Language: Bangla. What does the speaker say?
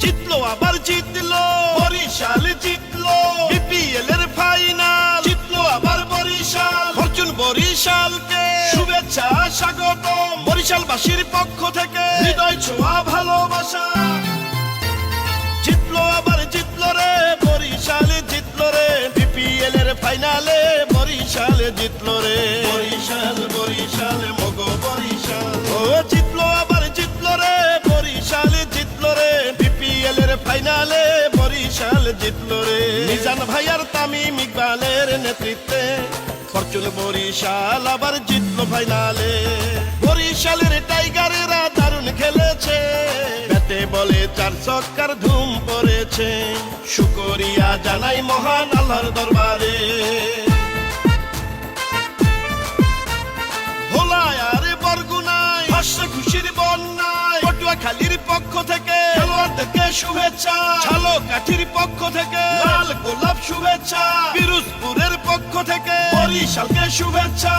জিতলো আবার জিতলো বরিশাল জিতলো বিপিএল এর ফাইনাল জিতলো আবার বরিশাল ফরচুন বরিশালকে শুভেচ্ছা স্বাগতম বরিশালবাসীর পক্ষ থেকে হৃদয় ছোঁয়া ভালোবাসা জিতলো আবার জিতলো রে বরিশাল জিতলো রে বিপিএল এর ফাইনালে বরিশাল জিতলো রে বরিশাল বরিশাল মগো বরিশাল ও জিতলো আবার জিতলো রে বরিশাল জিতলো রে বিপিএল এর ফাইনালে বরিশাল জিতলো রে মিজান ভাইয়ার তামিম ইকবালের নেতৃত্বে ফরচুন বরিশাল আবার জিতলো ফাইনালে বরিশালের টাইগারেরা দারুণ খেলেছে ব্যাটে বলে 4 ছক্কার ধুম পড়েছে শুকরিয়া জানাই মহান আল্লাহর দরবারে ভোলায় আর বরগুনায় হাসছে খুশির বন্যায় পটুয়াখালীর পক্ষ থেকে খেলোয়াড়দেরকে শুভেচ্ছা ঝালকাঠির পক্ষ থেকে লাল গোলাপ শুভেচ্ছা পিরোজপুরের পক্ষ থেকে বরিশালকে শুভেচ্ছা।